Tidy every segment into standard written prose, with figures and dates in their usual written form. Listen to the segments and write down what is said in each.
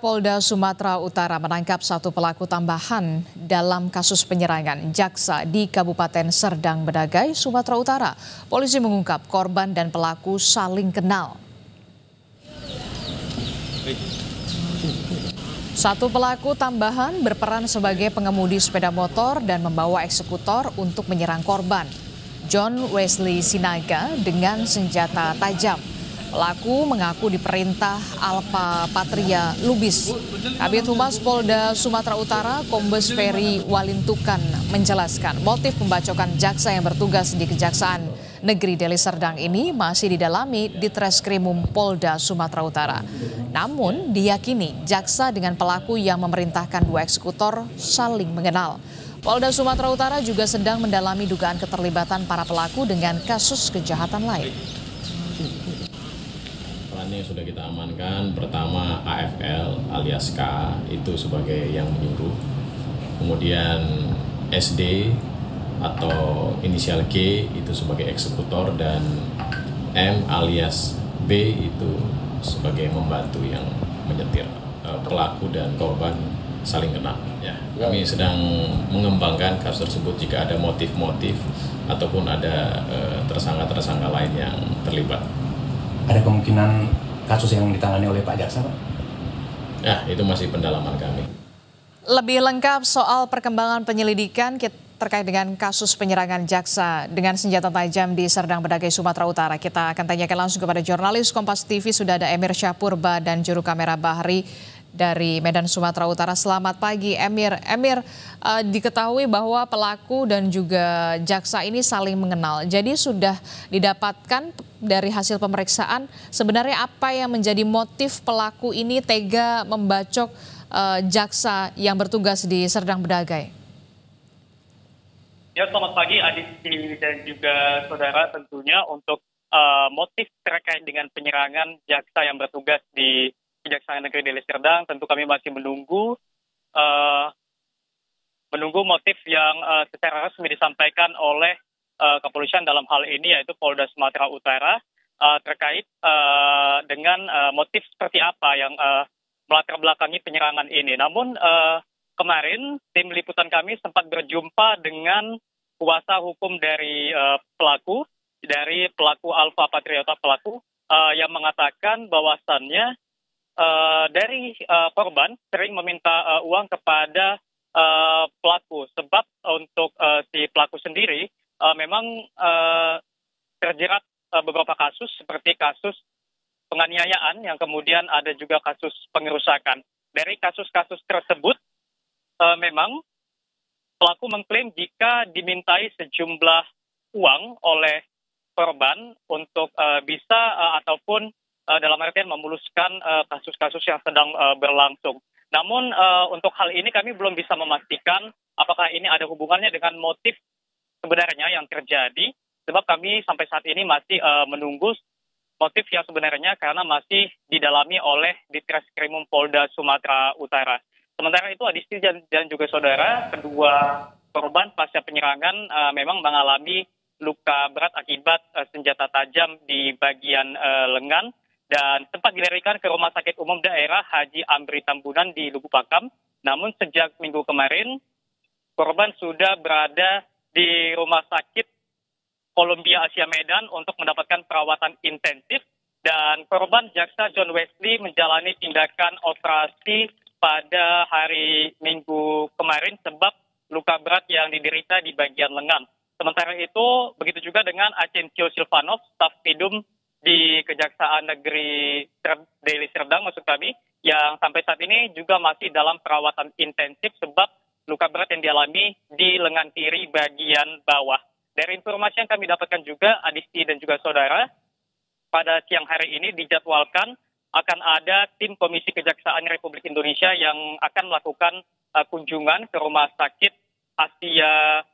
Polda Sumatera Utara menangkap satu pelaku tambahan dalam kasus penyerangan jaksa di Kabupaten Serdang Bedagai, Sumatera Utara. Polisi mengungkap korban dan pelaku saling kenal. Satu pelaku tambahan berperan sebagai pengemudi sepeda motor dan membawa eksekutor untuk menyerang korban, John Wesley Sinaga, dengan senjata tajam. Pelaku mengaku diperintah Alpa Patria Lubis. Kabid Humas Polda Sumatera Utara, Kombes Ferry Walintukan, menjelaskan motif pembacokan jaksa yang bertugas di Kejaksaan Negeri Deli Serdang ini masih didalami di Treskrimum Polda Sumatera Utara. Namun diyakini jaksa dengan pelaku yang memerintahkan dua eksekutor saling mengenal. Polda Sumatera Utara juga sedang mendalami dugaan keterlibatan para pelaku dengan kasus kejahatan lain. Yang sudah kita amankan, pertama AFL alias K itu sebagai yang menyuruh, kemudian SD atau inisial G itu sebagai eksekutor, dan M alias B itu sebagai membantu yang menyetir. Pelaku dan korban saling kenal. Ya, kami sedang mengembangkan kasus tersebut jika ada motif-motif ataupun ada tersangka-tersangka lain yang terlibat. Ada kemungkinan kasus yang ditangani oleh Pak Jaksa, Pak? Ya, itu masih pendalaman kami. Lebih lengkap soal perkembangan penyelidikan terkait dengan kasus penyerangan jaksa dengan senjata tajam di Serdang Bedagai, Sumatera Utara. Kita akan tanyakan langsung kepada jurnalis Kompas TV, sudah ada Emir Syahpurba dan juru kamera Bahri dari Medan, Sumatera Utara. Selamat pagi, Emir. Emir, diketahui bahwa pelaku dan juga jaksa ini saling mengenal. Jadi sudah didapatkan dari hasil pemeriksaan sebenarnya apa yang menjadi motif pelaku ini tega membacok jaksa yang bertugas di Serdang Bedagai? Ya, selamat pagi Adisti dan juga saudara. Tentunya untuk motif terkait dengan penyerangan jaksa yang bertugas di Kejaksaan Negeri Deli Serdang, tentu kami masih menunggu motif yang secara resmi disampaikan oleh kepolisian dalam hal ini, yaitu Polda Sumatera Utara, terkait dengan motif seperti apa yang melatar belakangi penyerangan ini. Namun kemarin tim liputan kami sempat berjumpa dengan kuasa hukum dari pelaku Alpa Patria pelaku yang mengatakan bahwasannya dari korban sering meminta uang kepada pelaku, sebab untuk si pelaku sendiri memang terjerat beberapa kasus seperti kasus penganiayaan, yang kemudian ada juga kasus pengerusakan. Dari kasus-kasus tersebut memang pelaku mengklaim jika dimintai sejumlah uang oleh korban untuk bisa ataupun dalam artian memuluskan kasus-kasus yang sedang berlangsung. Namun untuk hal ini kami belum bisa memastikan apakah ini ada hubungannya dengan motif sebenarnya yang terjadi, sebab kami sampai saat ini masih menunggu motif yang sebenarnya karena masih didalami oleh Ditreskrimum Polda Sumatera Utara. Sementara itu Adisti dan juga saudara, kedua korban pasca penyerangan memang mengalami luka berat akibat senjata tajam di bagian lengan dan sempat dilarikan ke Rumah Sakit Umum Daerah Haji Amri Tambunan di Lubuk Pakam. Namun sejak minggu kemarin korban sudah berada di Rumah Sakit Columbia Asia Medan untuk mendapatkan perawatan intensif, dan korban jaksa John Wesley menjalani tindakan operasi pada hari Minggu kemarin sebab luka berat yang diderita di bagian lengan. Sementara itu begitu juga dengan Acencio Silvanov, staf Pidum di Kejaksaan Negeri Deli Serdang maksud kami, yang sampai saat ini juga masih dalam perawatan intensif sebab luka berat yang dialami di lengan kiri bagian bawah. Dari informasi yang kami dapatkan juga Adisti dan juga saudara, pada siang hari ini dijadwalkan akan ada tim Komisi Kejaksaan Republik Indonesia yang akan melakukan kunjungan ke Rumah Sakit Asia,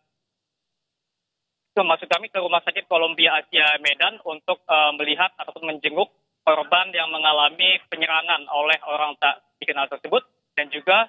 maksud kami ke Rumah Sakit Columbia Asia Medan untuk melihat ataupun menjenguk korban yang mengalami penyerangan oleh orang tak dikenal tersebut, dan juga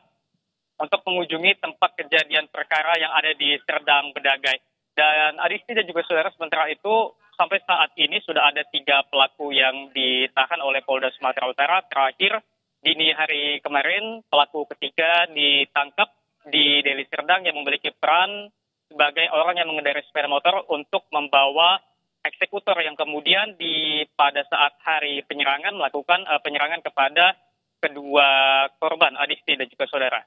untuk mengunjungi tempat kejadian perkara yang ada di Serdang Bedagai. Dan Adisti dan juga saudara, sementara itu sampai saat ini sudah ada 3 pelaku yang ditahan oleh Polda Sumatera Utara. Terakhir dini hari kemarin pelaku ketiga ditangkap di Deli Serdang yang memiliki peran sebagai orang yang mengendarai sepeda motor untuk membawa eksekutor yang kemudian pada saat hari penyerangan melakukan penyerangan kepada kedua korban, Adisti dan juga saudara.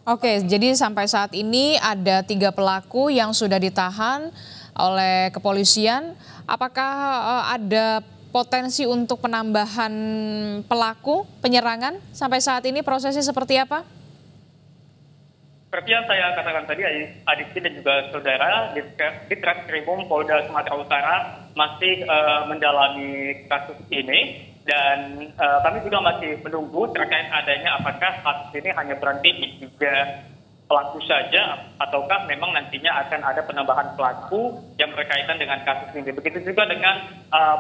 Oke, jadi sampai saat ini ada 3 pelaku yang sudah ditahan oleh kepolisian. Apakah ada potensi untuk penambahan pelaku penyerangan? Sampai saat ini prosesnya seperti apa? Seperti yang saya katakan tadi, Adisti dan juga saudara, di Treskrimum Polda Sumatera Utara masih mendalami kasus ini. Dan kami juga masih menunggu terkait adanya apakah kasus ini hanya berhenti di 3 pelaku saja, ataukah memang nantinya akan ada penambahan pelaku yang berkaitan dengan kasus ini. Begitu juga dengan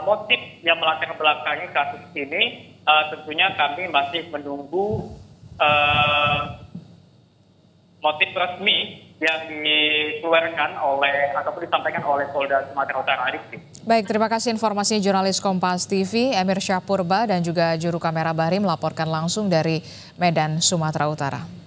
motif yang melatar belakangi kasus ini, tentunya kami masih menunggu motif resmi yang dikeluarkan ataupun disampaikan oleh Polda Sumatera Utara. Baik, terima kasih informasinya jurnalis Kompas TV Emir Syahpurba dan juga juru kamera Bahri melaporkan langsung dari Medan, Sumatera Utara.